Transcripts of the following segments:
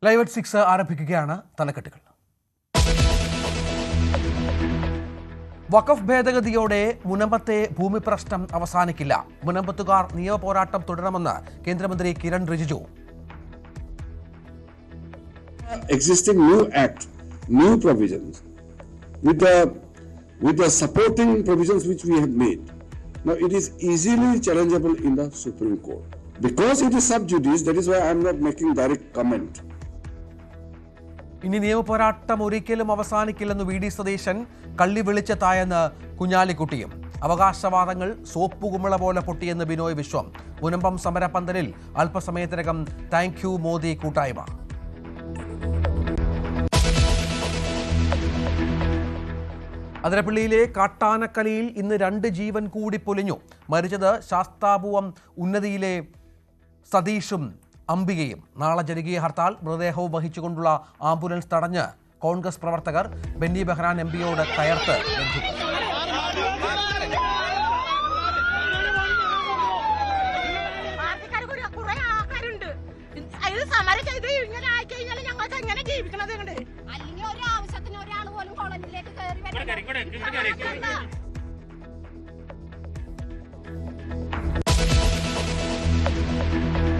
Live at 6 ആരംഭിക്കുകയാണ് തലക്കെട്ടുകൾ. വഖഫ് ഭേദഗതിയോടെ മുനമ്പത്തെ ഭൂമി പ്രശ്നം അവസാനിക്കില്ല. മുനമ്പത്തുകാർ നിയമപോരാട്ടം തുടരണമെന്ന് കേന്ദ്രമന്ത്രി Kiran Rijiju. Existing new act, new provisions with the supporting provisions which we have made. Now it is easily challengeable in the Supreme Court. Because it is sub judice, that is why I am not making direct comment. ഇനി നിയമപോരാട്ടം ഒരിക്കലും അവസാനിക്കില്ലെന്ന് V D Satheesan കള്ളി വെളിച്ചത്തായെന്ന് കുഞ്ഞാലിക്കുട്ടിയും. അവകാശവാദങ്ങൾ സോപ്പുകുമിള പോലെ പൊട്ടിയെന്ന് ബിനോയ് വിശ്വം. മുനമ്പം സമരപന്തലിൽ അല്പസമയത്തിനകം thank you Modi കൂട്ടായ്മ. അതിരപ്പള്ളിയിലെ കാട്ടാനക്കലിയിൽ ഇന്ന് 2 ജീവൻ കൂടി പൊലിഞ്ഞു. മരിച്ചത് ശാസ്താപൂവം ഉന്നതിയിലെ സതീഷും അംബികയും. നാളെ ജനകീയ ഹർത്താൽ. മൃതദേഹവും വഹിച്ചുകൊണ്ടുള്ള ആംബുലൻസ് തടഞ്ഞ് കോൺഗ്രസ് പ്രവർത്തകർ. ബെന്നി ബെഹ്റാൻ എംപിയോട് കയർത്ത് ബന്ധുക്കൾ.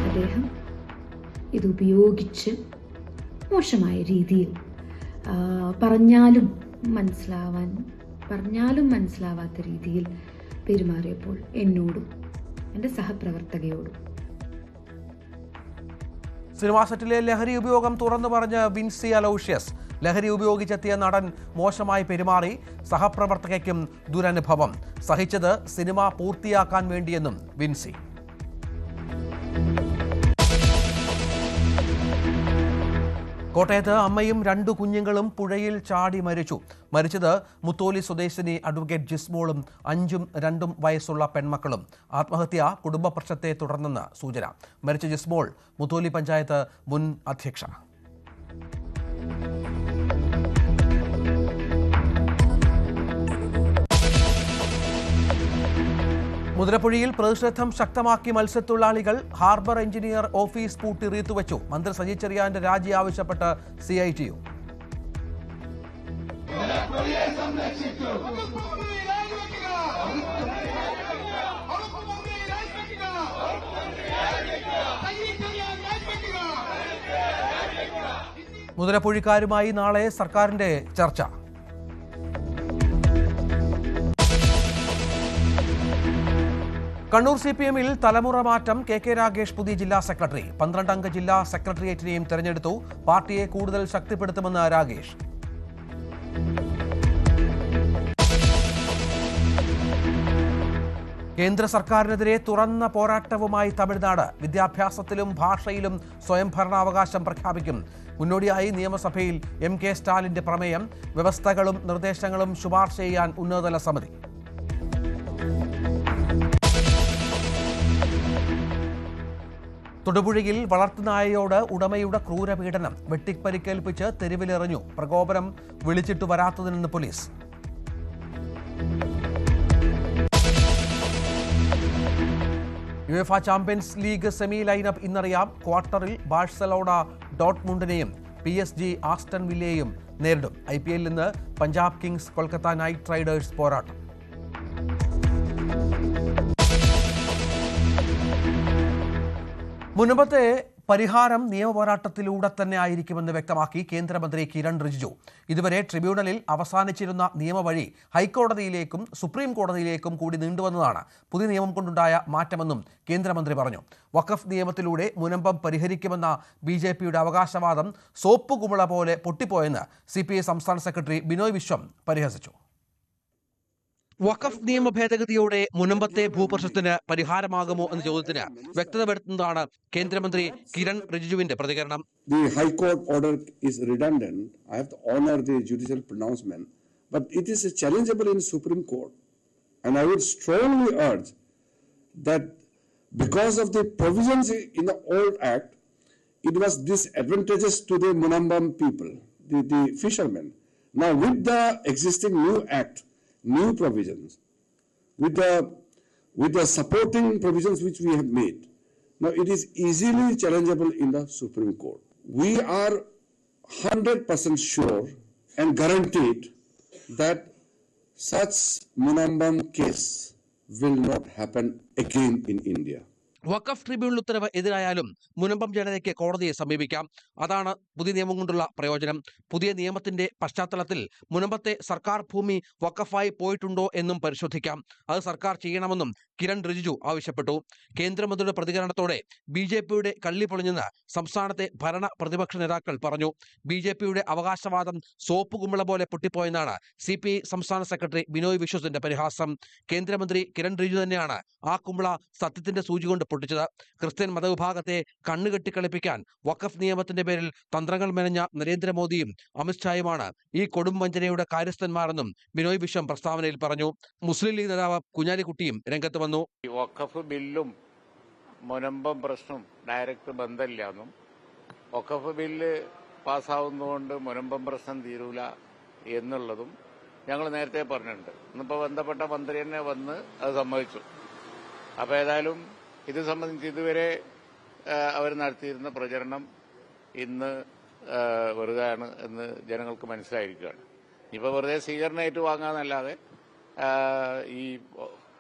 അദ്ദേഹം ഇത് ഉപയോഗിച്ച് മോശമായ രീതിയിൽ പറഞ്ഞാലും മനസ്സിലാവാത്ത രീതിയിൽ പെരുമാറിയപ്പോൾ എന്നോടും എൻ്റെ സഹപ്രവർത്തകയോടും. സിനിമാ സെറ്റിലെ ലഹരി ഉപയോഗം തുറന്നു പറഞ്ഞ് വിൻസി അലോഷ്യസ്. ലഹരി ഉപയോഗിച്ചെത്തിയ നടൻ മോശമായി പെരുമാറി. സഹപ്രവർത്തകയ്ക്കും ദുരനുഭവം. സഹിച്ചത് സിനിമ പൂർത്തിയാക്കാൻ വേണ്ടിയെന്നും വിൻസി. കോട്ടയത്ത് അമ്മയും 2 കുഞ്ഞുങ്ങളും പുഴയിൽ ചാടി മരിച്ചു. മരിച്ചത് മുത്തോലി സ്വദേശിനി അഡ്വക്കേറ്റ് ജിസ്മോളും 5ഉം 2ഉം വയസ്സുള്ള പെൺമക്കളും. ആത്മഹത്യ കുടുംബ പ്രശ്നത്തെ തുടർന്നെന്ന് സൂചന. മരിച്ച ജിസ്മോൾ മുത്തോലി പഞ്ചായത്ത് മുൻ അധ്യക്ഷ. മുതിരപ്പുഴയിൽ പ്രതിഷേധം ശക്തമാക്കി മത്സ്യത്തൊഴിലാളികൾ. ഹാർബർ എഞ്ചിനീയർ ഓഫീസ് പൂട്ടി റീത്തുവച്ചു. മന്ത്രി സജി ചെറിയാന്റെ രാജി ആവശ്യപ്പെട്ട് CITU. മുതിരപ്പുഴക്കാരുമായി നാളെ സർക്കാരിന്റെ ചർച്ച. കണ്ണൂർ CPM-ൽ തലമുറ മാറ്റം. KK രാഗേഷ് പുതിയ ജില്ലാ സെക്രട്ടറി. 12-അംഗ ജില്ലാ സെക്രട്ടേറിയറ്റിനെയും തെരഞ്ഞെടുത്തു. പാർട്ടിയെ കൂടുതൽ ശക്തിപ്പെടുത്തുമെന്ന് രാഗേഷ്. കേന്ദ്ര സർക്കാരിനെതിരെ തുറന്ന പോരാട്ടവുമായി തമിഴ്നാട്. വിദ്യാഭ്യാസത്തിലും ഭാഷയിലും സ്വയംഭരണാവകാശം പ്രഖ്യാപിക്കും. മുന്നോടിയായി നിയമസഭയിൽ MK സ്റ്റാലിന്റെ പ്രമേയം. വ്യവസ്ഥകളും നിർദ്ദേശങ്ങളും ശുപാർശ ചെയ്യാൻ ഉന്നതതല സമിതി. തൊടുപുഴയിൽ വളർത്തുനായയോട് ഉടമയുടെ ക്രൂരപീഡനം. വെട്ടിപ്പരിക്കേൽപ്പിച്ച് തെരുവിലെറിഞ്ഞു. പ്രകോപനം വിളിച്ചിട്ട് വരാത്തതിനെന്ന് പോലീസ്. UEFA champions league semi lineup ഇന്നറിയാം. ക്വാർട്ടറിൽ ബാഴ്സലോണ ഡോട്ട്മുണ്ടിനെയും PSG ആസ്റ്റൺ വില്ലയെയും നേരിടും. IPL ഇന്ന് Punjab kings Kolkata knight riders പോരാട്ടം. മുൻപത്തെ പരിഹാരം നിയമപോരാട്ടത്തിലൂടെ തന്നെ ആയിരിക്കുമെന്ന് വ്യക്തമാക്കി കേന്ദ്രമന്ത്രി കിരൺ റിജിജു. ഇതുവരെ ട്രിബ്യൂണലിൽ അവസാനിച്ചിരുന്ന നിയമവഴി ഹൈക്കോടതിയിലേക്കും സുപ്രീം കോടതിയിലേക്കും കൂടി നീണ്ടുവന്നതാണ് പുതിയ നിയമം കൊണ്ടുണ്ടായ മാറ്റമെന്നും കേന്ദ്രമന്ത്രി പറഞ്ഞു. വഖഫ് നിയമത്തിലൂടെ മുനമ്പം പരിഹരിക്കുമെന്ന BJPയുടെ അവകാശവാദം സോപ്പുകുമിള പോലെ പൊട്ടിപ്പോയെന്ന് CPI സംസ്ഥാന സെക്രട്ടറി ബിനോയ് വിശ്വം പരിഹസിച്ചു. വഖഫ് നിയമ ഭേദഗതിയോടെ മുനമ്പത്തെ ഭൂപ്രശ്നത്തിന് പരിഹാരമാകുമോ എന്ന ചോദ്യത്തിന് വ്യക്തത വരുത്തുന്നതാണ് കേന്ദ്രമന്ത്രി കിരൺ റിജിജുവിന്റെ പ്രതികരണം. The High Court order is redundant. I have to honor the judicial pronouncement, but it is challengeable in Supreme Court, and I would strongly urge that because of the provisions in the old act, it was disadvantageous to the Munambam people, the fishermen. Now with the existing new act, new provisions, with the supporting provisions which we have made, now it is easily challengeable in the Supreme Court. we are 100% sure and guaranteed that such Munambam case will not happen again in India. Waqf tribunal ഉത്തരവ് എതിരായാലും മുനമ്പം ജനതയ്ക്ക് കോടതിയെ സമീപിക്കാം. അതാണ് പുതിയ നിയമം കൊണ്ടുള്ള പ്രയോജനം. പുതിയ നിയമത്തിന്റെ പശ്ചാത്തലത്തിൽ മുനമ്പത്തെ സർക്കാർ ഭൂമി വഖഫായി പോയിട്ടുണ്ടോ എന്നും പരിശോധിക്കാം. അത് സർക്കാർ ചെയ്യണമെന്നും കിരൺ റിജിജു ആവശ്യപ്പെട്ടു. കേന്ദ്രമന്ത്രിയുടെ പ്രതികരണത്തോടെ BJPയുടെ കള്ളി പൊളിഞ്ഞെന്ന് സംസ്ഥാനത്തെ ഭരണ പ്രതിപക്ഷ നേതാക്കൾ പറഞ്ഞു. BJPയുടെ അവകാശവാദം സോപ്പ് കുമ്പള പോലെ പൊട്ടിപ്പോയെന്നാണ് CPI സംസ്ഥാന സെക്രട്ടറി ബിനോയ് വിശ്വസിന്റെ പരിഹാസം. കേന്ദ്രമന്ത്രി കിരൺ റിജിജു തന്നെയാണ് ആ കുമ്പള സത്യത്തിന്റെ സൂചി കൊണ്ട് പൊട്ടിച്ചത്. ക്രിസ്ത്യൻ മതവിഭാഗത്തെ കണ്ണുകെട്ടിക്കളിപ്പിക്കാൻ വഖഫ് നിയമത്തിന്റെ പേരിൽ തന്ത്രങ്ങൾ മെനഞ്ഞ നരേന്ദ്രമോദിയും അമിത്ഷായുമാണ് ഈ കൊടും വഞ്ചനയുടെ കാര്യസ്ഥന്മാരെന്നും ബിനോയ് വിശ്വം പ്രസ്താവനയിൽ പറഞ്ഞു. മുസ്ലിം ലീഗ് നേതാവ് കുഞ്ഞാലിക്കുട്ടിയും രംഗത്ത് വന്നു. വഖഫ് ബില്ലും മുനമ്പം പ്രശ്നവും ഡയറക്റ്റ് ബന്ധമില്ലാന്നും വഖഫ് ബില്ല് പാസ്സാവുന്നതുകൊണ്ട് മുനമ്പം പ്രശ്നം തീരൂല എന്നുള്ളതും ഞങ്ങൾ നേരത്തെ പറഞ്ഞിട്ടുണ്ട്. ഇന്നിപ്പോൾ ബന്ധപ്പെട്ട മന്ത്രി തന്നെ വന്ന് അത് സമ്മതിച്ചു. അപ്പോൾ ഏതായാലും ഇത് സംബന്ധിച്ച് ഇതുവരെ അവർ നടത്തിയിരുന്ന പ്രചരണം ഇന്ന് വെറുതെയാണ് എന്ന് ജനങ്ങൾക്ക് മനസ്സിലായിരിക്കുകയാണ്. ഇപ്പോൾ വെറുതെ സ്വീകരണമായിട്ട് വാങ്ങാന്നല്ലാതെ ഈ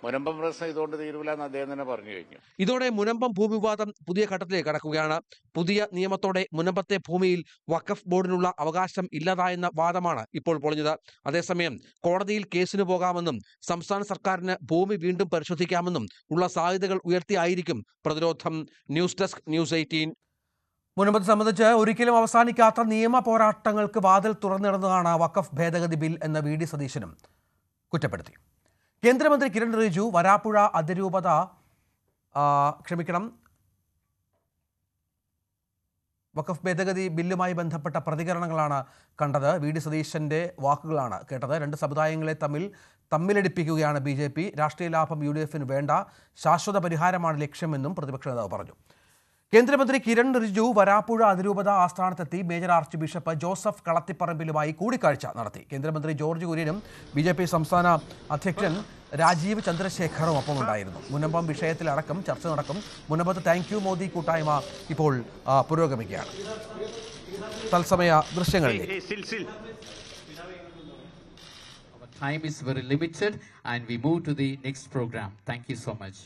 മുനമ്പം പ്രശ്നം ഇതുകൊണ്ട് തീരൂല എന്ന് അദ്ദേഹം തന്നെ പറഞ്ഞു കഴിഞ്ഞു. ഇതോടെ മുനമ്പം ഭൂവിവാദം പുതിയ ഘട്ടത്തിലേക്ക് കടക്കുകയാണ്. പുതിയ നിയമത്തോടെ മുനമ്പത്തെ ഭൂമിയിൽ വഖഫ് ബോർഡിനുള്ള അവകാശം ഇല്ലാതായെന്ന വാദമാണ് ഇപ്പോൾ പൊളിഞ്ഞത്. അതേസമയം കോടതിയിൽ കേസിന് പോകാമെന്നും സംസ്ഥാന സർക്കാരിന് ഭൂമി വീണ്ടും പരിശോധിക്കാമെന്നും ഉള്ള സാധ്യതകൾ ഉയർത്തിയായിരിക്കും പ്രതിരോധം. News desk news 18. മുനമ്പത്തെ സംബന്ധിച്ച് ഒരിക്കലും അവസാനിക്കാത്ത നിയമ പോരാട്ടങ്ങൾക്ക് വാതിൽ തുറന്നിടുന്നതാണ് വഖഫ് ഭേദഗതി ബിൽ എന്ന് VD സതീശനും കുറ്റപ്പെടുത്തി. കേന്ദ്രമന്ത്രി കിരൺ റിജിജു വരാപ്പുഴ അതിരൂപത വഖഫ് ഭേദഗതി ബില്ലുമായി ബന്ധപ്പെട്ട പ്രതികരണങ്ങളാണ് കണ്ടത്. VD സതീശന്റെ വാക്കുകളാണ് കേട്ടത്. രണ്ട് സമുദായങ്ങളെ തമ്മിലടിപ്പിക്കുകയാണ് BJP. രാഷ്ട്രീയ ലാഭം UDFന് വേണ്ട, ശാശ്വത പരിഹാരമാണ് ലക്ഷ്യമെന്നും പ്രതിപക്ഷ നേതാവ് പറഞ്ഞു. കേന്ദ്രമന്ത്രി കിരൺ റിജിജു വരാപ്പുഴ അതിരൂപത ആസ്ഥാനത്തെത്തി മേജർ ആർച്ച് ബിഷപ്പ് ജോസഫ് കളത്തിപ്പറമ്പിലുമായി കൂടിക്കാഴ്ച നടത്തി. കേന്ദ്രമന്ത്രി ജോർജ് കുര്യനും BJP സംസ്ഥാന അധ്യക്ഷൻ രാജീവ് ചന്ദ്രശേഖറും ഒപ്പമുണ്ടായിരുന്നു. മുനമ്പം വിഷയത്തിലടക്കം ചർച്ച നടക്കും. മുനമ്പത്ത് താങ്ക് യു മോദി കൂട്ടായ്മ ഇപ്പോൾ പുരോഗമിക്കുകയാണ്. തത്സമയ ദൃശ്യങ്ങളിലേക്ക്. Time is very limited and we move to the next program. Thank you so much.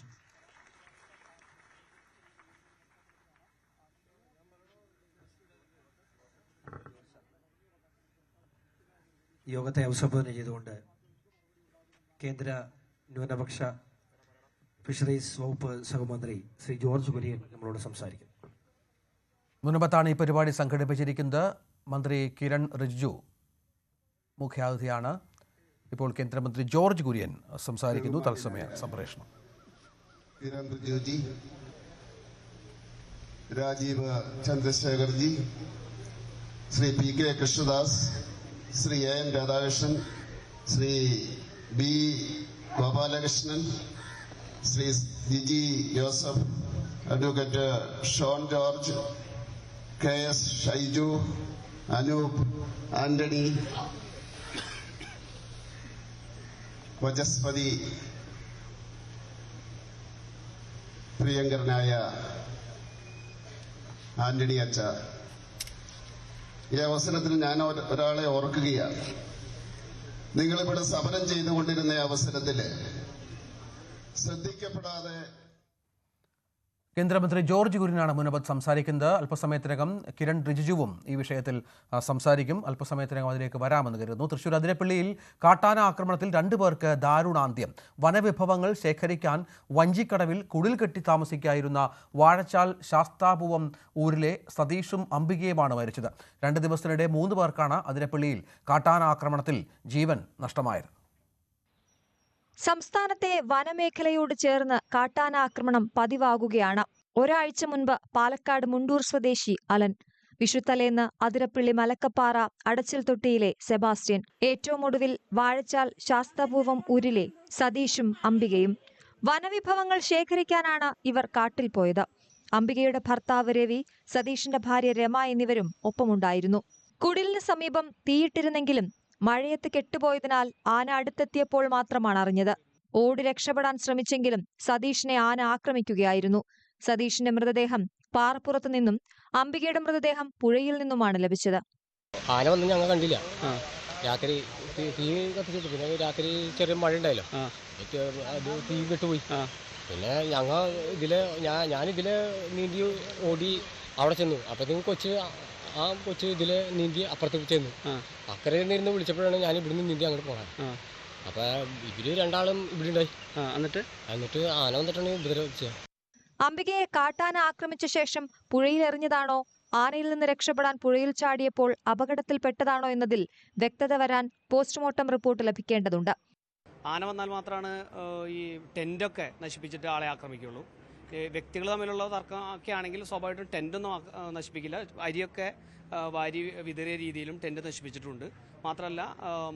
യോഗത്തെ അഭിസംബോധന ചെയ്തുകൊണ്ട് കേന്ദ്ര ന്യൂനപക്ഷ ഫിഷറീസ് വകുപ്പ് സഹമന്ത്രി ശ്രീ ജോർജ് കുര്യൻ നമ്മളോട് സംസാരിക്കും. മുനമ്പത്താണ് ഈ പരിപാടി സംഘടിപ്പിച്ചിരിക്കുന്നത്. മന്ത്രി കിരൺ റിജിജു മുഖ്യാതിഥിയാണ്. ഇപ്പോൾ കേന്ദ്രമന്ത്രി ജോർജ് കുര്യൻ സംസാരിക്കുന്നു. തത്സമയ സംപ്രേഷണം. Kiren Rijiju, Rajeev Chandrashekharji, Shri PK Krishnadas, Shri AN Radhakrishnan, Shri B Gopalakrishnan, Shri Jiji Joseph, advocate Shone George, KS Shiju, Anoop Antony, Vachaspathi, പ്രിയങ്കരനായ ആന്റണി അച്ഛ, ഈ അവസരത്തിൽ ഞാൻ ഒരാളെ ഓർക്കുകയാണ്. നിങ്ങളിവിടെ സമരം ചെയ്തുകൊണ്ടിരുന്ന അവസരത്തിൽ ശ്രദ്ധിക്കപ്പെടാതെ കേന്ദ്രമന്ത്രി ജോർജ് കുര്യനാണ് മുനമ്പത്ത് സംസാരിക്കുന്നത്. അല്പസമയത്തിനകം കിരൺ റിജിജുവും ഈ വിഷയത്തിൽ സംസാരിക്കും. അല്പസമയത്തിനകം അതിലേക്ക് വരാമെന്ന് കരുതുന്നു. തൃശൂർ അതിരപ്പള്ളിയിൽ കാട്ടാന ആക്രമണത്തിൽ 2 പേർക്ക് ദാരുണാന്ത്യം. വനവിഭവങ്ങൾ ശേഖരിക്കാൻ വഞ്ചിക്കടവിൽ കുടിൽ കെട്ടി താമസിക്കായിരുന്ന വാഴച്ചാൽ ശാസ്താപൂവം ഊരിലെ സതീഷും അംബികയുമാണ് മരിച്ചത്. 2 ദിവസത്തിനിടെ 3 പേർക്കാണ് അതിരപ്പള്ളിയിൽ കാട്ടാന ആക്രമണത്തിൽ ജീവൻ നഷ്ടമായത്. സംസ്ഥാനത്തെ വനമേഖലയോട് ചേർന്ന് കാട്ടാന ആക്രമണം പതിവാകുകയാണ്. ഒരാഴ്ച മുൻപ് പാലക്കാട് മുണ്ടൂർ സ്വദേശി അലൻ, വിഷുത്തലേന്ന് അതിരപ്പള്ളി മലക്കപ്പാറ അടച്ചിൽ തൊട്ടിയിലെ സെബാസ്റ്റ്യൻ, ഏറ്റവും ഒടുവിൽ വാഴച്ചാൽ ശാസ്താപൂവം ഊരിലെ സതീഷും അംബികയും. വനവിഭവങ്ങൾ ശേഖരിക്കാനാണ് ഇവർ കാട്ടിൽ പോയത്. അംബികയുടെ ഭർത്താവ് രവി, സതീഷിന്റെ ഭാര്യ രമ എന്നിവരും ഒപ്പമുണ്ടായിരുന്നു. കുടിലിന് സമീപം തീയിട്ടിരുന്നെങ്കിലും മഴയത്ത് കെട്ടുപോയതിനാൽ ആന അടുത്തെത്തിയപ്പോൾ മാത്രമാണ് അറിഞ്ഞത്. ഓടി രക്ഷപ്പെടാൻ ശ്രമിച്ചെങ്കിലും സതീഷിനെ ആന ആക്രമിക്കുകയായിരുന്നു. സതീഷിന്റെ മൃതദേഹം പാറപ്പുറത്തു നിന്നും അംബികയുടെ മൃതദേഹം പുഴയിൽ നിന്നുമാണ് ലഭിച്ചത്. ആന വന്ന് ഞങ്ങൾ കണ്ടില്ല. രാത്രി തീ കത്തിച്ചിട്ട് പിന്നെ രാത്രി ചെറിയ മഴ ഉണ്ടായല്ലോ, അത് തീ കെട്ടുപോയി. പിന്നെ ഞങ്ങൾ ഞാനിതിലെ നീന്തി ഓടി അവിടെ ചെന്നു. അപ്പോഴത്തേക്കും കൊച്ച് ഇതിലെ നീന്തി അപ്പുറത്തേക്ക് ചെന്നു. അക്കരെ നിന്ന് വിളിച്ചപ്പോഴാണ് ഞാൻ ഇവിടുന്ന് നീന്തി അങ്ങോട്ട് പോകാൻ. അപ്പൊ ഇവര് രണ്ടാളും ഇവിടെ ഉണ്ടായി. എന്നിട്ട് ആന വന്നിട്ടാണ് ഉപദ്രവിച്ചത്. അംബികയെ കാട്ടാന ആക്രമിച്ച ശേഷം പുഴയിൽ എറിഞ്ഞതാണോ, ആനയിൽ നിന്ന് രക്ഷപ്പെടാൻ പുഴയിൽ ചാടിയപ്പോൾ അപകടത്തിൽപ്പെട്ടതാണോ എന്നതിൽ വ്യക്തത വരാൻ പോസ്റ്റ്മോർട്ടം റിപ്പോർട്ട് ലഭിക്കേണ്ടതുണ്ട്. ആന വന്നാൽ മാത്രമാണ് ഈ ടെന്റൊക്കെ നശിപ്പിച്ചിട്ട് ആളെ ആക്രമിക്കുള്ളൂ. വ്യക്തികൾ തമ്മിലുള്ള തർക്കം ഒക്കെ ആണെങ്കിൽ സ്വാഭാവികമായിട്ടും ടെന്റൊന്നും നശിപ്പിക്കില്ല. അരിയൊക്കെ വാരി വിതറിയ രീതിയിലും ടെന്റ് നശിപ്പിച്ചിട്ടുണ്ട്. മാത്രമല്ല,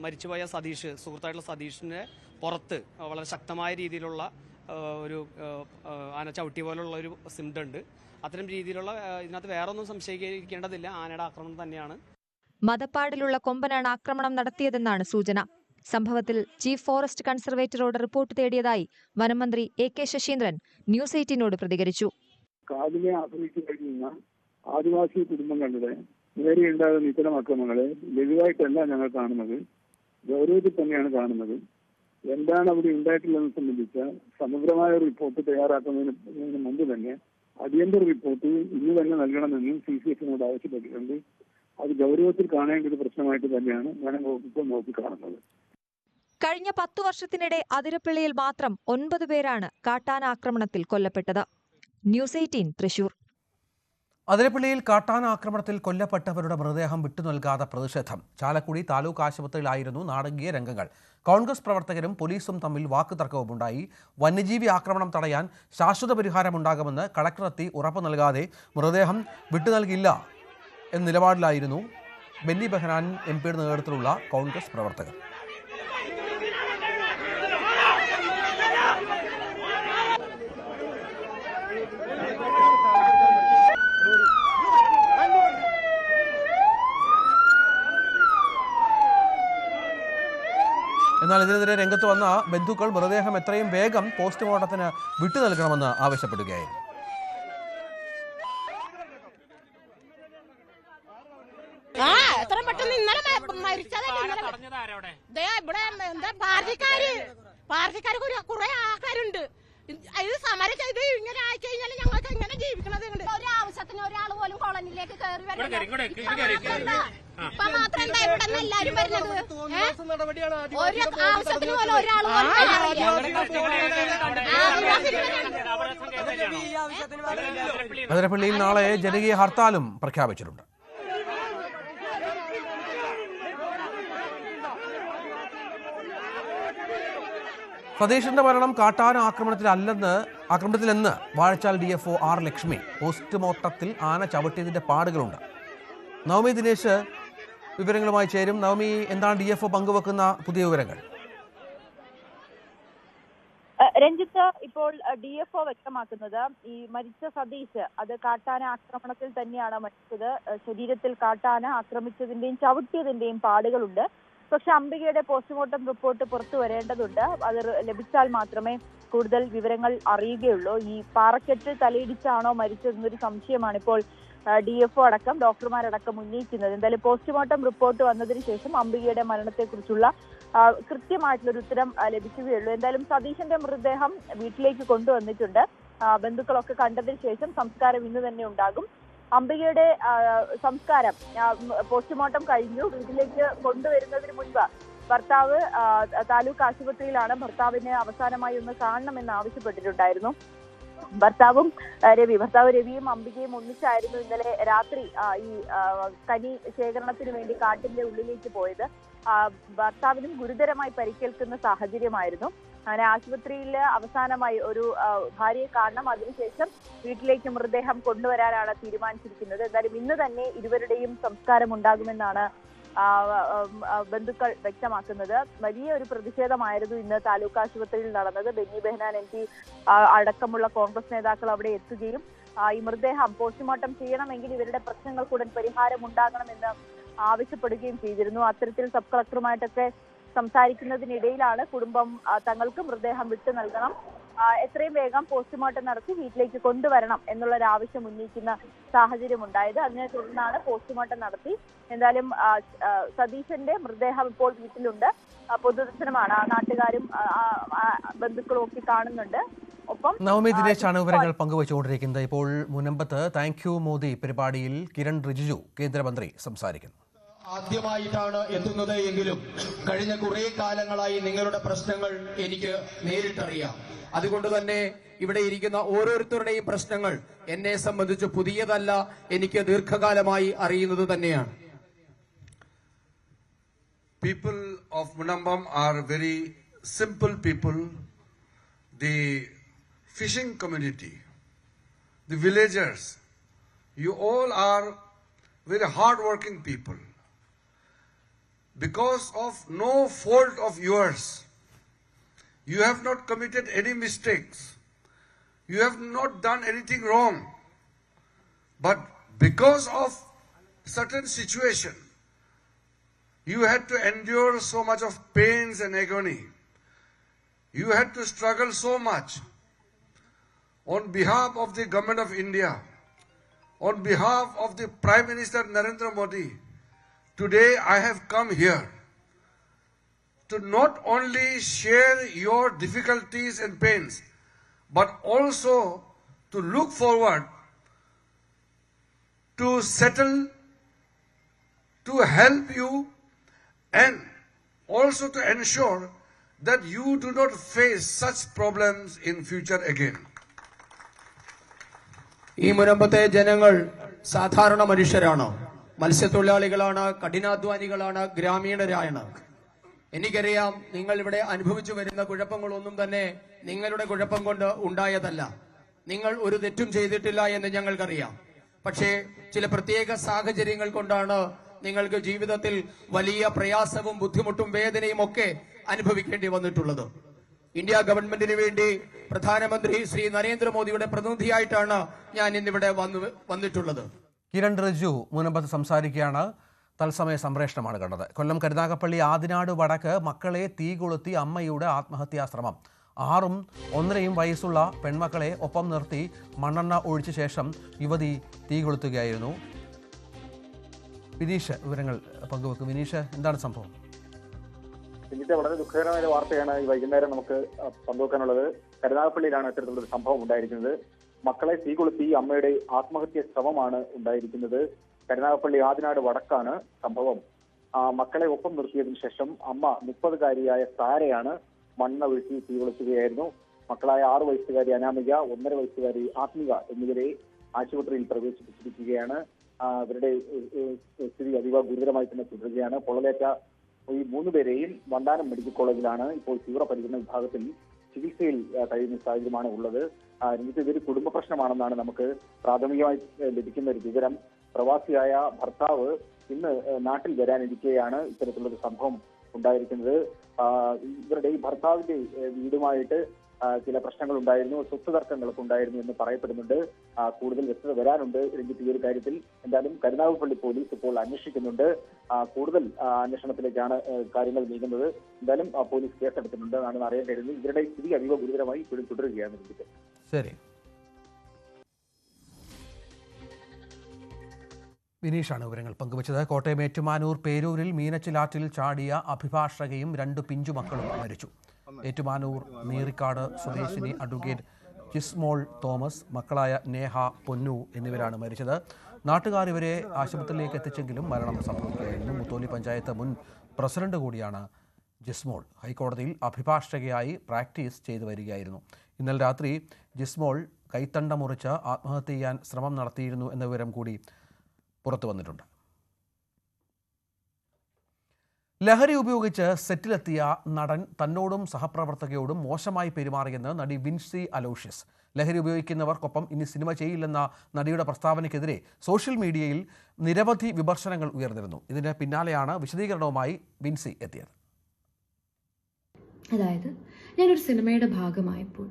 മരിച്ചുപോയ സുഹൃത്തായിട്ടുള്ള സതീഷിന്റെ പുറത്ത് വളരെ ശക്തമായ രീതിയിലുള്ള ഒരു ആന ചവിട്ടി പോലുള്ള ഒരു സിംറ്റമുണ്ട്. അത്തരം രീതിയിലുള്ള ഇതിനകത്ത് വേറെ ഒന്നും സംശയിക്കേണ്ടതില്ല, ആനയുടെ ആക്രമണം തന്നെയാണ്. മതപ്പാടിലുള്ള കൊമ്പനാണ് ആക്രമണം നടത്തിയതെന്നാണ് സൂചന. സംഭവത്തിൽ ചീഫ് ഫോറസ്റ്റ് കൺസർവേറ്ററോട് റിപ്പോർട്ട് തേടിയതായി വനമന്ത്രി AK ശശീന്ദ്രൻ ന്യൂസ് 18നോട് പ്രതികരിച്ചു. കാടിനെ ആക്രമിച്ചു കഴിഞ്ഞ ആദിവാസി കുടുംബങ്ങളുടെ നേരെയുണ്ടാകുന്ന ഇത്തരം അക്രമങ്ങളെ ലഘുവായിട്ടല്ല ഞങ്ങൾ കാണുന്നത്, ഗൗരവത്തിൽ തന്നെയാണ് കാണുന്നത്. എന്താണ് അവിടെ ഉണ്ടായിട്ടുള്ളതെന്ന് സംബന്ധിച്ച സമഗ്രമായ റിപ്പോർട്ട് തയ്യാറാക്കുന്നതിന് മുമ്പ് തന്നെ അടിയന്തര റിപ്പോർട്ട് ഇന്ന് തന്നെ നൽകണമെന്നും CCFനോട് ആവശ്യപ്പെട്ടിട്ടുണ്ട്. അത് ഗൗരവത്തിൽ കാണേണ്ട ഒരു പ്രശ്നമായിട്ട് തന്നെയാണ് വനം വകുപ്പ് നോക്കിക്കാണുന്നത്. കഴിഞ്ഞ 10 വർഷത്തിനിടെ അതിരപ്പിള്ളിയിൽ മാത്രം 9 പേരാണ് കാട്ടാന ആക്രമണത്തിൽ കൊല്ലപ്പെട്ടത്. ന്യൂസ് 18 തൃശൂർ. അതിരപ്പിള്ളിയിൽ കാട്ടാന ആക്രമണത്തിൽ കൊല്ലപ്പെട്ടവരുടെ മൃതദേഹം വിട്ടുനൽകാതെ പ്രതിഷേധം. ചാലക്കുടി താലൂക്ക് ആശുപത്രിയിലായിരുന്നു നാടകീയ രംഗങ്ങൾ. കോൺഗ്രസ് പ്രവർത്തകരും പോലീസും തമ്മിൽ വാക്കുതർക്കവുമുണ്ടായി. വന്യജീവി ആക്രമണം തടയാൻ ശാശ്വത പരിഹാരമുണ്ടാകുമെന്ന് കളക്ടറെത്തി ഉറപ്പ് നൽകാതെ മൃതദേഹം വിട്ടുനൽകില്ല എന്ന നിലപാടിലായിരുന്നു ബെന്നി ബെഹനാൻ MPയുടെ നേതൃത്വത്തിലുള്ള കോൺഗ്രസ് പ്രവർത്തകർ. എന്നാൽ ഇതിനെതിരെ രംഗത്ത് വന്ന ബന്ധുക്കൾ മൃതദേഹം എത്രയും വേഗം പോസ്റ്റ്മോർട്ടത്തിന് വിട്ടു നൽകണമെന്ന് ആവശ്യപ്പെടുകയായിരുന്നു. പാർട്ടിക്കാർ കുറെ ആൾക്കാരുണ്ട്. ഇത് സമരം ചെയ്ത് ഇങ്ങനെ ആയി കഴിഞ്ഞാൽ ഞങ്ങൾക്ക് എങ്ങനെ ജീവിക്കണത്? ഒരു ആവശ്യത്തിന് ഒരാൾ പോലും കോളനിയിലേക്ക് കയറി ഇപ്പൊ മാത്രമല്ല ഇവിടെ നിന്ന് എല്ലാരും വരുന്നത്. ഒരു ആവശ്യത്തിന് പോലും ഒരാൾ അതിരപ്പള്ളിയിൽ നാളെ ജനകീയ ഹർത്താലും പ്രഖ്യാപിച്ചിട്ടുണ്ട്. സതീഷിന്റെ മരണം കാട്ടാന ആക്രമണത്തിലെന്ന് വാഴച്ചാൽ DFO R ലക്ഷ്മി. പോസ്റ്റ്മോർട്ടത്തിൽ ആന ചവിട്ടിയതിന്റെ പാടുകളുണ്ട്. നവമി ദിനേശ് വിവരങ്ങളുമായി ചേരും. നവമി, എന്താണ് DFO പങ്കുവെക്കുന്ന പുതിയ വിവരങ്ങൾ? രഞ്ജിത്ത്, ഇപ്പോൾ DFO വ്യക്തമാക്കുന്നത് ഈ മരിച്ച സതീഷ് അത് കാട്ടാന ആക്രമണത്തിൽ തന്നെയാണ് മരിച്ചത്. ശരീരത്തിൽ കാട്ടാന ആക്രമിച്ചതിന്റെയും ചവിട്ടിയതിന്റെയും പാടുകളുണ്ട്. പക്ഷെ അംബികയുടെ പോസ്റ്റ്മോർട്ടം റിപ്പോർട്ട് പുറത്തു വരേണ്ടതുണ്ട്. അത് ലഭിച്ചാൽ മാത്രമേ കൂടുതൽ വിവരങ്ങൾ അറിയുകയുള്ളൂ. ഈ പാറക്കെട്ട് തലയിടിച്ചാണോ മരിച്ചതെന്നൊരു സംശയമാണ് ഇപ്പോൾ DFO അടക്കം ഡോക്ടർമാരടക്കം ഉന്നയിക്കുന്നത്. എന്തായാലും പോസ്റ്റ്മോർട്ടം റിപ്പോർട്ട് വന്നതിന് ശേഷം അംബികയുടെ മരണത്തെക്കുറിച്ചുള്ള കൃത്യമായിട്ടുള്ളൊരു ഉത്തരം ലഭിക്കുകയുള്ളൂ. എന്തായാലും സതീഷിന്റെ മൃതദേഹം വീട്ടിലേക്ക് കൊണ്ടുവന്നിട്ടുണ്ട്. ബന്ധുക്കളൊക്കെ കണ്ടതിന് ശേഷം സംസ്കാരം ഇന്ന് തന്നെ ഉണ്ടാകും. അംബികയുടെ സംസ്കാരം പോസ്റ്റ്മോർട്ടം കഴിഞ്ഞു. വീട്ടിലേക്ക് കൊണ്ടുവരുന്നതിന് മുൻപ് ഭർത്താവ് താലൂക്ക് ആശുപത്രിയിലാണ്. ഭർത്താവിനെ അവസാനമായി ഒന്ന് കാണണമെന്ന് ആവശ്യപ്പെട്ടിട്ടുണ്ടായിരുന്നു. ഭർത്താവ് രവിയും അംബികയും ഒന്നിച്ചായിരുന്നു ഇന്നലെ രാത്രി ഈ കനി ശേഖരണത്തിന് വേണ്ടി കാട്ടിന്റെ ഉള്ളിലേക്ക് പോയത്. ഭർത്താവിനും ഗുരുതരമായി പരിക്കേൽക്കുന്ന സാഹചര്യമായിരുന്നു. അങ്ങനെ ആശുപത്രിയിൽ അവസാനമായി ഒരു ഭാര്യയെ കാണണം. അതിനുശേഷം വീട്ടിലേക്ക് മൃതദേഹം കൊണ്ടുവരാനാണ് തീരുമാനിച്ചിരിക്കുന്നത്. എന്തായാലും ഇന്ന് തന്നെ ഇരുവരുടെയും സംസ്കാരം ഉണ്ടാകുമെന്നാണ് ബന്ധുക്കൾ വ്യക്തമാക്കുന്നത്. വലിയ ഒരു പ്രതിഷേധമായിരുന്നു ഇന്ന് താലൂക്ക് ആശുപത്രിയിൽ നടന്നത്. ബെന്നി ബെഹനാൻ MP അടക്കമുള്ള കോൺഗ്രസ് നേതാക്കൾ അവിടെ എത്തുകയും ഈ മൃതദേഹം പോസ്റ്റ്മോർട്ടം ചെയ്യണമെങ്കിൽ ഇവരുടെ പ്രശ്നങ്ങൾക്കുടൻ പരിഹാരം ഉണ്ടാകണമെന്ന് ആവശ്യപ്പെടുകയും ചെയ്തിരുന്നു. അത്തരത്തിൽ സബ് കളക്ടറുമായിട്ടൊക്കെ സംസാരിക്കുന്നതിനിടയിലാണ് കുടുംബം തങ്ങൾക്ക് മൃതദേഹം വിട്ടു നൽകണം, എത്രയും വേഗം പോസ്റ്റ്മോർട്ടം നടത്തി വീട്ടിലേക്ക് കൊണ്ടുവരണം എന്നുള്ളൊരു ആവശ്യം ഉന്നയിക്കുന്ന സാഹചര്യം ഉണ്ടായത്. അതിനെ തുടർന്നാണ് പോസ്റ്റ്മോർട്ടം നടത്തി. എന്തായാലും സതീശന്റെ മൃതദേഹം ഇപ്പോൾ വീട്ടിലുണ്ട്. പൊതുദർശനമാണ്. നാട്ടുകാരും ബന്ധുക്കളും ഒക്കെ കാണുന്നുണ്ട്. ഒപ്പം നവമി ദിനേശാണ് വിവരങ്ങൾ പങ്കുവച്ചുകൊണ്ടിരിക്കുന്നത്. ഇപ്പോൾ മുനമ്പത്ത് താങ്ക് യു മോദി പരിപാടിയിൽ കിരൺ റിജിജു കേന്ദ്രമന്ത്രി സംസാരിക്കുന്നു. ആദ്യമായിട്ടാണ് എത്തുന്നത് എങ്കിലും കഴിഞ്ഞ കുറെ കാലങ്ങളായി നിങ്ങളുടെ പ്രശ്നങ്ങൾ എനിക്ക് നേരിട്ടറിയാം. അതുകൊണ്ട് തന്നെ ഇവിടെ ഇരിക്കുന്ന ഓരോരുത്തരുടെയും പ്രശ്നങ്ങൾ എന്നെ സംബന്ധിച്ച് പുതിയതല്ല, എനിക്ക് ദീർഘകാലമായി അറിയുന്നത് തന്നെയാണ്. People of Munambam are very simple people. The fishing community, the villagers, you all are very hard-working people. Because of no fault of yours, you have not committed any mistakes. You have not done anything wrong. But because of certain situation, you had to endure so much of pains and agony. You had to struggle so much. On behalf of the Government of India, on behalf of the Prime Minister Narendra Modi, today I have come here to not only share your difficulties and pains, but also to look forward to settle, to help you, and also to ensure that you do not face such problems in future again. ഈ മുനമ്പത്തെ ജനങ്ങൾ സാധാരണ മനുഷ്യരാണ്, മത്സ്യത്തൊഴിലാളികളാണ്, കഠിനാധ്വാനികളാണ്, ഗ്രാമീണരാണ്. എനിക്കറിയാം നിങ്ങൾ ഇവിടെ അനുഭവിച്ചു വരുന്ന കുഴപ്പങ്ങളൊന്നും തന്നെ നിങ്ങളുടെ കുഴപ്പം കൊണ്ട് ഉണ്ടായതല്ല. നിങ്ങൾ ഒരു തെറ്റും ചെയ്തിട്ടില്ല എന്ന് ഞങ്ങൾക്കറിയാം. പക്ഷേ ചില പ്രത്യേക സാഹചര്യങ്ങൾ കൊണ്ടാണ് നിങ്ങൾക്ക് ജീവിതത്തിൽ വലിയ പ്രയാസവും ബുദ്ധിമുട്ടും വേദനയും ഒക്കെ അനുഭവിക്കേണ്ടി വന്നിട്ടുള്ളത്. ഇന്ത്യ ഗവൺമെന്റിന് വേണ്ടി പ്രധാനമന്ത്രി ശ്രീ നരേന്ദ്രമോദിയുടെ പ്രതിനിധിയായിട്ടാണ് ഞാൻ ഇന്നിവിടെ വന്നിട്ടുള്ളത്. കിരൺ റിജിജു മുനമ്പത്ത് സംസാരിക്കുകയാണ്. തത്സമയ സംപ്രേഷണമാണ് കണ്ടത്. കൊല്ലം കരുനാഗപ്പള്ളി ആദിനാട് വടക്ക് മക്കളെ തീ കൊളുത്തി അമ്മയുടെ ആത്മഹത്യാശ്രമം. 6ഉം 1.5 വയസ്സുള്ള പെൺമക്കളെ ഒപ്പം നിർത്തി മണ്ണെണ്ണ ഒഴിച്ച ശേഷം യുവതി തീ കൊളുത്തുകയായിരുന്നു. വിനീഷ് വിവരങ്ങൾ പങ്കുവെക്കും. വിനീഷ്, എന്താണ് സംഭവം? ഇന്നത്തെ വളരെ ദുഃഖകരമായ വാർത്തയാണ് ഈ വൈകുന്നേരം നമുക്ക് പങ്കുവെക്കാനുള്ളത്. കരുനാഗപ്പള്ളിയിലാണ് ഇത്തരത്തിലൊരു സംഭവം ഉണ്ടായിരിക്കുന്നത്. മക്കളെ തീ കൊളുത്തി അമ്മയുടെ ആത്മഹത്യ ശ്രമമാണ് ഉണ്ടായിരിക്കുന്നത്. കരുനാഗപ്പള്ളി ആദിനാട് വടക്കാണ് സംഭവം. മക്കളെ ഒപ്പം നിർത്തിയതിനു ശേഷം അമ്മ 30-കാരിയായ സാരയാണ് മണ്ണെണ്ണ ഒഴിച്ച് തീ കൊളുത്തുകയായിരുന്നു. മക്കളായ 6 വയസ്സുകാരി അനാമിക, 1.5 വയസ്സുകാരി ആത്മിക എന്നിവരെ ആശുപത്രിയിൽ പ്രവേശിപ്പിച്ചിരിക്കുകയാണ്. ഇവരുടെ സ്ഥിതി അതീവ ഗുരുതരമായി തന്നെ തുടരുകയാണ്. പൊള്ളലേറ്റ ഈ 3 പേരെയും വണ്ടാനം മെഡിക്കൽ കോളേജിലാണ് ഇപ്പോൾ തീവ്രപരിചരണ വിഭാഗത്തിൽ ചികിത്സയിൽ കഴിയുന്ന സാഹചര്യമാണ് ഉള്ളത്. ഇതൊരു കുടുംബ പ്രശ്നമാണെന്നാണ് നമുക്ക് പ്രാഥമികമായി ലഭിക്കുന്ന ഒരു വിവരം. പ്രവാസിയായ ഭർത്താവ് ഇന്ന് നാട്ടിൽ വരാനിരിക്കെയാണ് ഇത്തരത്തിലൊരു സംഭവം ഉണ്ടായിരിക്കുന്നത്. ഇവരുടെ ഈ ഭർത്താവിന്റെ വീടുമായിട്ട് ചില പ്രശ്നങ്ങൾ ഉണ്ടായിരുന്നു, സ്വത്ത് തർക്കങ്ങളൊക്കെ ഉണ്ടായിരുന്നു എന്ന് പറയപ്പെടുന്നുണ്ട്. കൂടുതൽ വ്യക്തത വരാനുണ്ട് രഞ്ജിത്ത് ഈ ഒരു കാര്യത്തിൽ. എന്തായാലും കരുനാഗപ്പള്ളി പോലീസ് ഇപ്പോൾ അന്വേഷിക്കുന്നുണ്ട്. കൂടുതൽ അന്വേഷണത്തിലേക്കാണ് കാര്യങ്ങൾ നീങ്ങുന്നത്. എന്തായാലും പോലീസ് കേസെടുത്തിട്ടുണ്ട് എന്നാണ് അറിയാൻ കഴിയുന്നത്. ഇവരുടെ സ്ഥിതി അതീവ ഗുരുതരമായി ഇപ്പോഴും തുടരുകയാണ് രഞ്ജിത്ത്. ശരി, വിനീഷാണ് വിവരങ്ങൾ പങ്കുവച്ചത്. കോട്ടയം ഏറ്റുമാനൂർ പേരൂരിൽ മീനച്ചിലാറ്റിൽ ചാടിയ അഭിഭാഷകയും 2 പിഞ്ചുമക്കളും മരിച്ചു. ഏറ്റുമാനൂർ നീറിക്കാട് സ്വദേശിനി അഡ്വക്കേറ്റ് ജിസ്മോൾ തോമസ്, മക്കളായ നേഹ, പൊന്നു എന്നിവരാണ് മരിച്ചത്. നാട്ടുകാർ ഇവരെ ആശുപത്രിയിലേക്ക് എത്തിച്ചെങ്കിലും മരണം സംഭവിക്കുകയായിരുന്നു. മുത്തോലി പഞ്ചായത്ത് മുൻ പ്രസിഡന്റ് കൂടിയാണ് ജിസ്മോൾ. ഹൈക്കോടതിയിൽ അഭിഭാഷകയായി പ്രാക്ടീസ് ചെയ്തു വരികയായിരുന്നു. ഇന്നലെ രാത്രി ജിസ്മോൾ കൈത്തണ്ട മുറിച്ച് ആത്മഹത്യ ചെയ്യാൻ ശ്രമം നടത്തിയിരുന്നു എന്ന വിവരം കൂടി പുറത്തു വന്നിട്ടുണ്ട്. ലഹരി ഉപയോഗിച്ച് സെറ്റിലെത്തിയ നടൻ തന്നോടും സഹപ്രവർത്തകയോടും മോശമായി പെരുമാറിയെന്ന് നടി വിൻസി അലോഷ്യസ്. ലഹരി ഉപയോഗിക്കുന്നവർക്കൊപ്പം ഇനി സിനിമ ചെയ്യില്ലെന്ന നടിയുടെ പ്രസ്താവനയ്ക്കെതിരെ സോഷ്യൽ മീഡിയയിൽ നിരവധി വിമർശനങ്ങൾ ഉയർന്നിരുന്നു. ഇതിന് പിന്നാലെയാണ് വിശദീകരണവുമായി വിൻസി എത്തിയത്. അതായത് ഞാനൊരു സിനിമയുടെ ഭാഗമായപ്പോൾ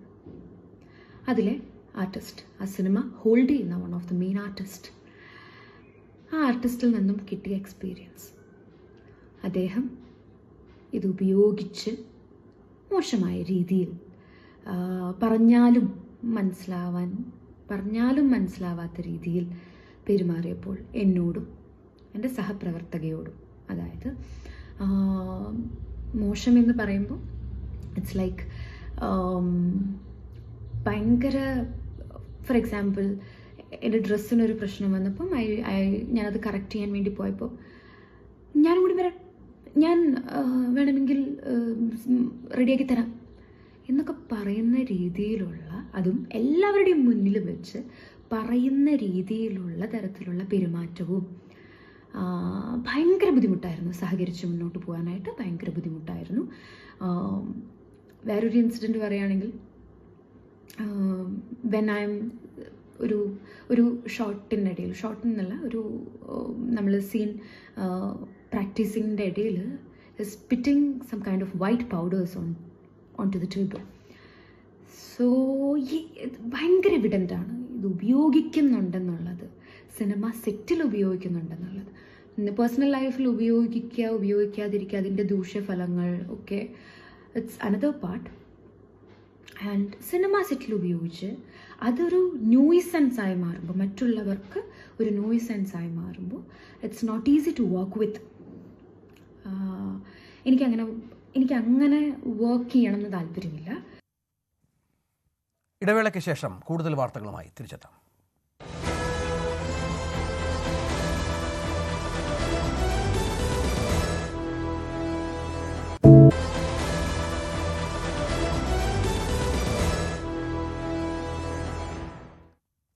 അതിലെ ആർട്ടിസ്റ്റ്, ആ സിനിമ ഹോൾഡ് ചെയ്യുന്ന one of the main artist, ആ ആർട്ടിസ്റ്റിൽ നിന്നും കിട്ടിയ എക്സ്പീരിയൻസ്, അദ്ദേഹം ഇത് ഉപയോഗിച്ച് മോശമായ രീതിയിൽ പറഞ്ഞാലും മനസ്സിലാവാത്ത രീതിയിൽ പെരുമാറിയപ്പോൾ എന്നോടും എൻ്റെ സഹപ്രവർത്തകയോടും, അതായത് മോശമെന്ന് പറയുമ്പോൾ ഇറ്റ്സ് ലൈക്ക് ഭയങ്കര, ഫോർ എക്സാമ്പിൾ എൻ്റെ ഡ്രസ്സിനൊരു പ്രശ്നം വന്നപ്പം ഞാനത് കറക്റ്റ് ചെയ്യാൻ വേണ്ടി പോയപ്പോൾ ഞാനും കൂടി വരാം, ഞാൻ വേണമെങ്കിൽ റെഡിയാക്കി തരാം എന്നൊക്കെ പറയുന്ന രീതിയിലുള്ള, അതും എല്ലാവരുടെയും മുന്നിൽ വെച്ച് പറയുന്ന രീതിയിലുള്ള തരത്തിലുള്ള പെരുമാറ്റവും ഭയങ്കര ബുദ്ധിമുട്ടായിരുന്നു. സഹകരിച്ച് മുന്നോട്ട് പോകാനായിട്ട് ഭയങ്കര ബുദ്ധിമുട്ടായിരുന്നു. വേറൊരു ഇൻസിഡൻറ്റ് പറയുകയാണെങ്കിൽ, വെൻ ഐ എം ഒരു ഷോട്ടിനല്ല, നമ്മൾ സീൻ പ്രാക്ടീസിങ്ങിൻ്റെ ഇടയിൽ spitting some kind of white powders on to the table. So ഭയങ്കര എവിഡൻ്റാണ് ഇത് ഉപയോഗിക്കുന്നുണ്ടെന്നുള്ളത്, സിനിമ സെറ്റിൽ ഉപയോഗിക്കുന്നുണ്ടെന്നുള്ളത്. പേഴ്സണൽ ലൈഫിൽ ഉപയോഗിക്കാതിരിക്കുക, അതിൻ്റെ ദൂഷ്യഫലങ്ങൾ ഒക്കെ it's another part. And cinema സെറ്റിൽ ഉപയോഗിച്ച് അതൊരു നോയ്സൻസായി മാറുമ്പോൾ, മറ്റുള്ളവർക്ക് ഒരു നോയ്സൻസായി മാറുമ്പോൾ it's not easy to work with. എനിക്കങ്ങനെ വർക്ക് ചെയ്യണമെന്ന് താല്പര്യമില്ല. ഇടവേളയ്ക്ക് ശേഷം കൂടുതൽ വാർത്തകളുമായി തിരിച്ചെത്താം.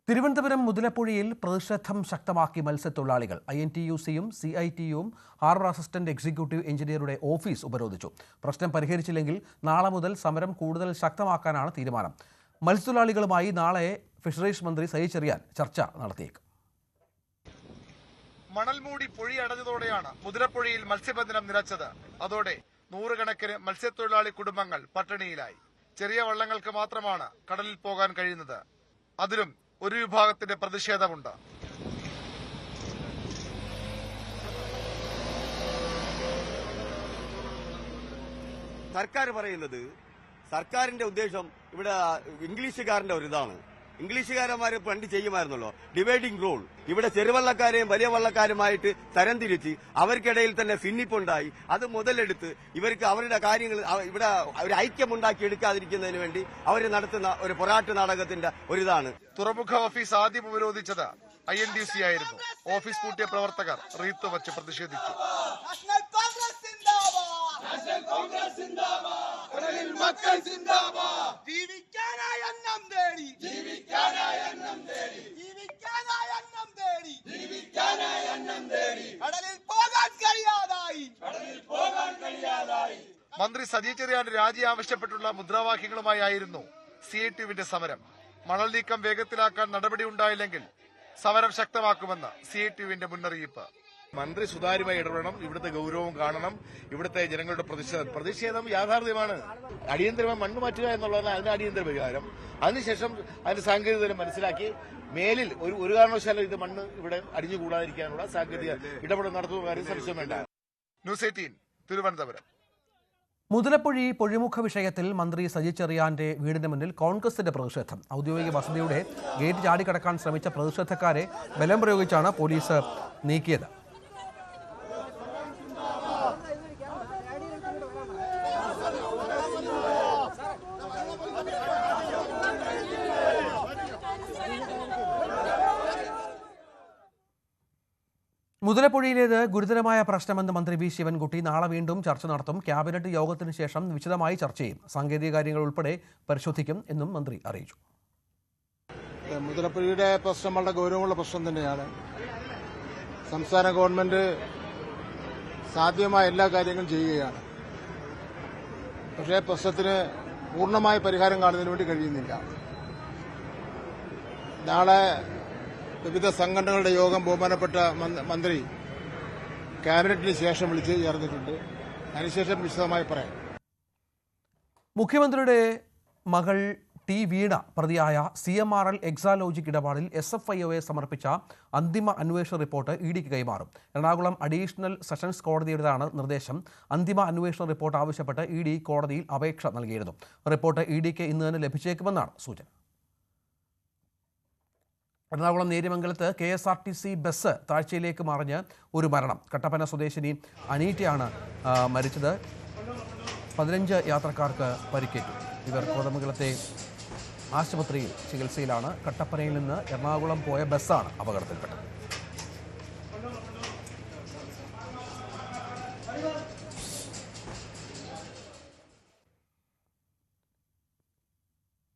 തിരുവനന്തപുരം മുതലപ്പുഴയിൽ പ്രതിഷേധം ശക്തമാക്കി മത്സ്യത്തൊഴിലാളികൾ. INTUCയും CITUവും ഹാർബർ അസിസ്റ്റന്റ് എക്സിക്യൂട്ടീവ് എഞ്ചിനീയറുടെ ഓഫീസ് ഉപരോധിച്ചു. പ്രശ്നം പരിഹരിച്ചില്ലെങ്കിൽ നാളെ മുതൽ സമരം കൂടുതൽ ശക്തമാക്കാനാണ് തീരുമാനം. മത്സ്യത്തൊഴിലാളികളുമായി നാളെ ഫിഷറീസ് മന്ത്രി സജി ചെറിയാൻ ചർച്ച നടത്തിയേക്കും. മണൽമൂടി പൊഴിയടഞ്ഞതോടെയാണ് മുതലപ്പുഴയിൽ മത്സ്യബന്ധനം നിലച്ചത്. അതോടെ നൂറുകണക്കിന് മത്സ്യത്തൊഴിലാളി കുടുംബങ്ങൾ പട്ടിണിയിലായി. ചെറിയ വള്ളങ്ങൾക്ക് മാത്രമാണ് കടലിൽ പോകാൻ കഴിയുന്നത്. അതിലും ഒരു വിഭാഗത്തിന്റെ പ്രതിഷേധമുണ്ട്. സർക്കാർ പറയുന്നത്, സർക്കാരിന്റെ ഉദ്ദേശം ഇവിടെ ഇംഗ്ലീഷുകാരന്റെ ഒരിതാണ്. ഇംഗ്ലീഷുകാരന്മാരെ പണ്ട് ചെയ്യുമായിരുന്നല്ലോ ഡിവൈഡിംഗ് റോൾ. ഇവിടെ ചെറുവള്ളക്കാരെയും വലിയ വള്ളക്കാരുമായിട്ട് തരംതിരിച്ച് അവർക്കിടയിൽ തന്നെ ഭിന്നിപ്പുണ്ടായി. അത് മുതലെടുത്ത് ഇവർക്ക് അവരുടെ കാര്യങ്ങൾ ഇവിടെ ഒരു ഐക്യമുണ്ടാക്കി എടുക്കാതിരിക്കുന്നതിന് വേണ്ടി അവർ നടത്തുന്ന ഒരു പൊറാട്ട് നാടകത്തിന്റെ ഒരിതാണ്. തുറമുഖ ഓഫീസ് ആദ്യം ഉപരോധിച്ചത് INTUC ആയിരുന്നു. ഓഫീസ് പൂട്ടിയ പ്രവർത്തകർ റീത്ത് വച്ച് പ്രതിഷേധിച്ചു. മന്ത്രി സജി ചെറിയാൻ രാജി ആവശ്യപ്പെട്ടുള്ള മുദ്രാവാക്യങ്ങളുമായിരുന്നു CITUവിന്റെ സമരം. മണൽ നീക്കം വേഗത്തിലാക്കാൻ നടപടി ഉണ്ടായില്ലെങ്കിൽ സമരം ശക്തമാക്കുമെന്ന് CITUവിന്റെ മുന്നറിയിപ്പ്. മന്ത്രി സുതാര്യമായി ഇടപെടണം, ഇവിടുത്തെ ഗൌരവം കാണണം, ഇവിടുത്തെ ജനങ്ങളുടെ പ്രതിഷേധം യാഥാർത്ഥ്യമാണ്. അടിയന്തരമായി മണ്ണ് മാറ്റുക എന്നുള്ളതാണ് അതിന് അടിയന്തര പരിഹാരം. അതിനുശേഷം അതിന്റെ സാങ്കേതികത മനസ്സിലാക്കി മേലിൽ ഒരു കാരണവശാലും ഇത് മണ്ണ് ഇവിടെ അടിഞ്ഞുകൂടാതിരിക്കാനുള്ള സാങ്കേതിക ഇടപെടൽ നടത്തുന്ന കാര്യം സംശയം വേണ്ട. ന്യൂസ് 18 തിരുവനന്തപുരം. മുതലപ്പുഴി പൊഴിമുഖ വിഷയത്തിൽ മന്ത്രി സജി ചെറിയാന്റെ വീടിന് മുന്നിൽ കോൺഗ്രസിന്റെ പ്രതിഷേധം. ഔദ്യോഗിക വസതിയുടെ ഗേറ്റ് ചാടിക്കടക്കാൻ ശ്രമിച്ച പ്രതിഷേധക്കാരെ ബലം പ്രയോഗിച്ചാണ് പോലീസ് നീക്കിയത്. മുതലപ്പുഴയിലേത് ഗുരുതരമായ പ്രശ്നമെന്ന് മന്ത്രി വി ശിവൻകുട്ടി നാളെ വീണ്ടും ചർച്ച നടത്തും. ക്യാബിനറ്റ് യോഗത്തിന് ശേഷം വിശദമായി ചർച്ച ചെയ്യും. സാങ്കേതിക കാര്യങ്ങൾ ഉൾപ്പെടെ പരിശോധിക്കും എന്നും മന്ത്രി അറിയിച്ചു. മുതലപ്പുഴയുടെ പ്രശ്നം വളരെ ഗൗരവമുള്ള പ്രശ്നം തന്നെയാണ്. സംസ്ഥാന ഗവൺമെന്റ് സാധ്യമായ എല്ലാ കാര്യങ്ങളും ചെയ്യുകയാണ്. പക്ഷേ പ്രശ്നത്തിന് പൂർണ്ണമായ പരിഹാരം കാണുന്നതിന് വേണ്ടി കഴിയുന്നില്ല. നാളെ വിവിധ സംഘടനകളുടെ യോഗം ബഹുമാനപ്പെട്ട മന്ത്രി ക്യാബിനറ്റിന് ശേഷം വിളിച്ച് ചേർന്നിട്ടുണ്ട്. അതിനുശേഷം വിശദമായി പറയാം. മുഖ്യമന്ത്രിയുടെ മകൾ ടി വീണ പ്രതിയായ CMRL എക്സാലോജിക് ഇടപാടിൽ SFIOയെ സമർപ്പിച്ച അന്തിമ അന്വേഷണ റിപ്പോർട്ട് ഇഡിക്ക് കൈമാറും. എറണാകുളം അഡീഷണൽ സെഷൻസ് കോടതിയുടേതാണ് നിർദ്ദേശം. അന്തിമ അന്വേഷണ റിപ്പോർട്ട് ആവശ്യപ്പെട്ട് ഇഡി കോടതിയിൽ അപേക്ഷ നൽകിയിരുന്നു. റിപ്പോർട്ട് ഇഡിക്ക് ഇന്ന് തന്നെ ലഭിച്ചേക്കുമെന്നാണ് സൂചന. എറണാകുളം നേര്യമംഗലത്ത് KSRTC ബസ് താഴ്ചയിലേക്ക് മറിഞ്ഞ് ഒരു മരണം. കട്ടപ്പന സ്വദേശിനി അനീറ്റയാണ് മരിച്ചത്. 15 യാത്രക്കാർക്ക് പരിക്കേറ്റു. ഇവർ കോതമംഗലത്തെ ആശുപത്രിയിൽ ചികിത്സയിലാണ്. കട്ടപ്പനയിൽ നിന്ന് എറണാകുളം പോയ ബസ്സാണ് അപകടത്തിൽപ്പെട്ടത്.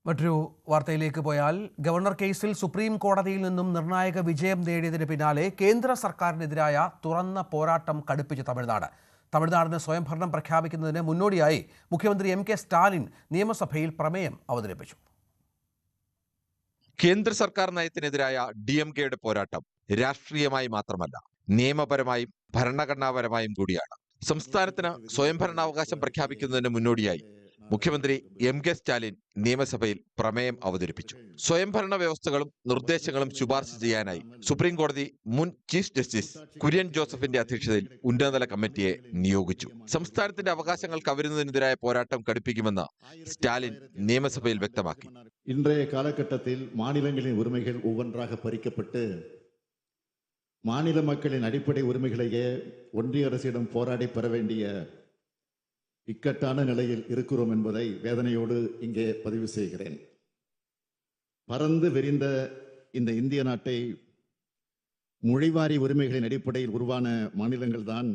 മറ്റൊരു വാർത്തയിലേക്ക് പോയാൽ ഗവർണർ കേസിൽ സുപ്രീം കോടതിയിൽ നിന്നും നിർണായക വിജയം നേടിയതിന് പിന്നാലെ കേന്ദ്ര സർക്കാരിനെതിരായ തുറന്ന പോരാട്ടം കടുപ്പിച്ച് തമിഴ്നാടിന് സ്വയംഭരണം പ്രഖ്യാപിക്കുന്നതിന് മുന്നോടിയായി മുഖ്യമന്ത്രി MK സ്റ്റാലിൻ നിയമസഭയിൽ പ്രമേയം അവതരിപ്പിച്ചു. കേന്ദ്ര സർക്കാർ നയത്തിനെതിരായ DMKയുടെ പോരാട്ടം രാഷ്ട്രീയമായി മാത്രമല്ല, നിയമപരമായും ഭരണഘടനാപരമായും കൂടിയാണ്. സംസ്ഥാനത്തിന് സ്വയംഭരണാവകാശം പ്രഖ്യാപിക്കുന്നതിന് മുന്നോടിയായി മുഖ്യമന്ത്രി MK സ്റ്റാലിൻ നിയമസഭയിൽ പ്രമേയം അവതരിപ്പിച്ചു. സ്വയംഭരണ വ്യവസ്ഥകളും നിർദ്ദേശങ്ങളും ശുപാർശ ചെയ്യാനായി സുപ്രീം കോടതി മുൻ ചീഫ് ജസ്റ്റിസ് കുര്യൻ ജോസഫിന്റെ അധ്യക്ഷതയിൽ ഉന്നതതല കമ്മിറ്റിയെ നിയോഗിച്ചു. സംസ്ഥാനത്തിന്റെ അവകാശങ്ങൾ കവരുന്നതിനെതിരായ പോരാട്ടം കടുപ്പിക്കുമെന്ന് സ്റ്റാലിൻ നിയമസഭയിൽ വ്യക്തമാക്കി. இன்றைய காலகட்டத்தில் மாநிலங்களின் உரிமைகள் ஒவ்வொன்றாக பறிக்கப்பட்டு மாநில மக்களின் அடிப்படை உரிமைகளையே ஒன்றிய அரசிடம் போராடி பெற வேண்டிய இக்கட்டான நிலையில் இருக்கிறோம் என்பதை வேதனையோடு இங்கே பதிவு செய்கிறேன். பறந்து விரிந்த இந்த இந்திய நாட்டை மொழிவாரி உரிமைகளின் அடிப்படையில் உருவான மாநிலங்கள் தான்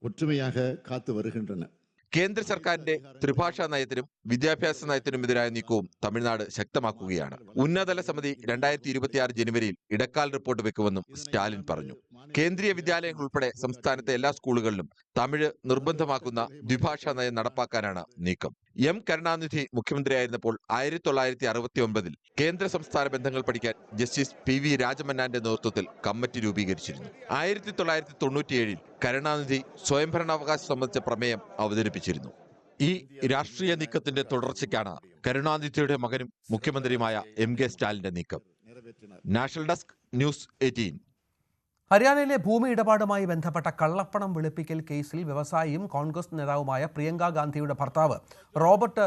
ഒറ്റുമയാക കാത്തു വരുகின்றன. കേന്ദ്ര സർക്കാരിന്റെ ത്രിഭാഷാ നയത്തിനും വിദ്യാഭ്യാസ നയത്തിനുമെതിരായ നീക്കവും തമിഴ്നാട് ശക്തമാക്കുകയാണ്. ഉന്നതതല സമിതി 2026 ജനുവരിയിൽ ഇടക്കാൽ റിപ്പോർട്ട് വെക്കുമെന്നും സ്റ്റാലിൻ പറഞ്ഞു. കേന്ദ്രീയ വിദ്യാലയങ്ങൾ ഉൾപ്പെടെ സംസ്ഥാനത്തെ എല്ലാ സ്കൂളുകളിലും തമിഴ് നിർബന്ധമാക്കുന്ന ദ്വിഭാഷാ നയം നടപ്പാക്കാനാണ് നീക്കം. M കരുണാനിധി മുഖ്യമന്ത്രിയായിരുന്നപ്പോൾ 1969 കേന്ദ്ര സംസ്ഥാന ബന്ധങ്ങൾ പഠിക്കാൻ ജസ്റ്റിസ് PV രാജമന്നാന്റെ നേതൃത്വത്തിൽ കമ്മിറ്റി രൂപീകരിച്ചിരുന്നു. 1997 കരുണാനിധി സ്വയംഭരണാവകാശം സംബന്ധിച്ച പ്രമേയം അവതരിപ്പിച്ചിരുന്നു. ഈ രാഷ്ട്രീയ നീക്കത്തിന്റെ തുടർച്ചയ്ക്കാണ് കരുണാനിധിയുടെ മകനും മുഖ്യമന്ത്രിയുമായ MK സ്റ്റാലിന്റെ നീക്കം. National desk news 18. ഹരിയാനയിലെ ഭൂമി ഇടപാടുമായി ബന്ധപ്പെട്ട കള്ളപ്പണം വെളുപ്പിക്കൽ കേസിൽ വ്യവസായിയും കോൺഗ്രസ് നേതാവുമായ പ്രിയങ്ക ഗാന്ധിയുടെ ഭർത്താവ് റോബർട്ട്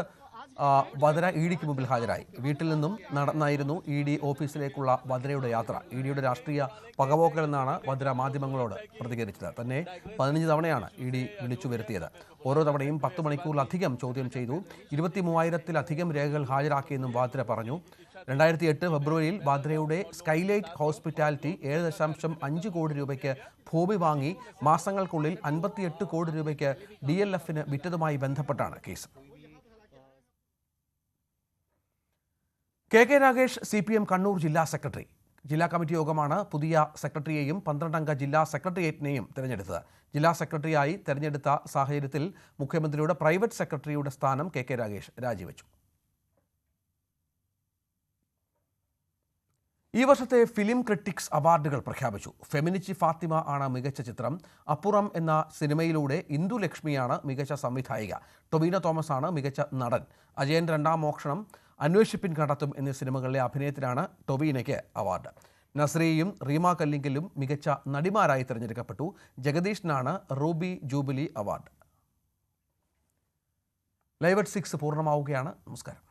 വദ്ര ഇഡിക്ക് മുമ്പിൽ ഹാജരായി. വീട്ടിൽ നിന്നും നടന്നായിരുന്നു ED ഓഫീസിലേക്കുള്ള വദ്രയുടെ യാത്ര. EDയുടെ രാഷ്ട്രീയ പകപോക്കലെന്നാണ് വദ്ര മാധ്യമങ്ങളോട് പ്രതികരിച്ചത്. തന്നെ 15 തവണയാണ് ED വിളിച്ചു വരുത്തിയത്. ഓരോ തവണയും 10 മണിക്കൂറിലധികം ചോദ്യം ചെയ്തു. 23,000-ലധികം രേഖകൾ ഹാജരാക്കിയെന്നും വാദ്ര പറഞ്ഞു. 2008 ഫെബ്രുവരിയിൽ വാദ്രയുടെ സ്കൈലൈറ്റ് ഹോസ്പിറ്റാലിറ്റി 7.5 കോടി രൂപയ്ക്ക് ഭൂമി വാങ്ങി മാസങ്ങൾക്കുള്ളിൽ 58 കോടി രൂപയ്ക്ക് DLFന് വിറ്റതുമായി ബന്ധപ്പെട്ടാണ് case. KK Ragesh CPM Kannur ജില്ലാ സെക്രട്ടറി. ജില്ലാ കമ്മിറ്റി യോഗമാണ് പുതിയ സെക്രട്ടറിയെയും 12 അംഗ ജില്ലാ സെക്രട്ടേറിയറ്റിനെയും തിരഞ്ഞെടുത്തത്. ജില്ലാ സെക്രട്ടറിയായി തെരഞ്ഞെടുത്ത സാഹചര്യത്തിൽ മുഖ്യമന്ത്രിയുടെ പ്രൈവറ്റ് സെക്രട്ടറിയുടെ സ്ഥാനം KK രാഗേഷ് രാജിവെച്ചു. ഈ വർഷത്തെ ഫിലിം ക്രിട്ടിക്സ് അവാർഡുകൾ പ്രഖ്യാപിച്ചു. ഫെമിനിച്ചി ഫാത്തിമ ആണ് മികച്ച ചിത്രം. അപ്പുറം എന്ന സിനിമയിലൂടെ ഇന്ദു ലക്ഷ്മിയാണ് മികച്ച സംവിധായിക. ടൊവിനോ തോമസ് ആണ് മികച്ച നടൻ. അജയൻ രണ്ടാം മോഷണം, അന്വേഷിപ്പിൻ കണ്ടെത്തും എന്നീ സിനിമകളിലെ അഭിനയത്തിനാണ് ടൊവിനയ്ക്ക് അവാർഡ്. നസ്രിയയും റീമ കല്ലിങ്കലും മികച്ച നടിമാരായി തിരഞ്ഞെടുക്കപ്പെട്ടു. ജഗദീഷിനാണ് ruby jubilee award. Live at 6 പൂർണ്ണമാവുകയാണ്. നമസ്കാരം.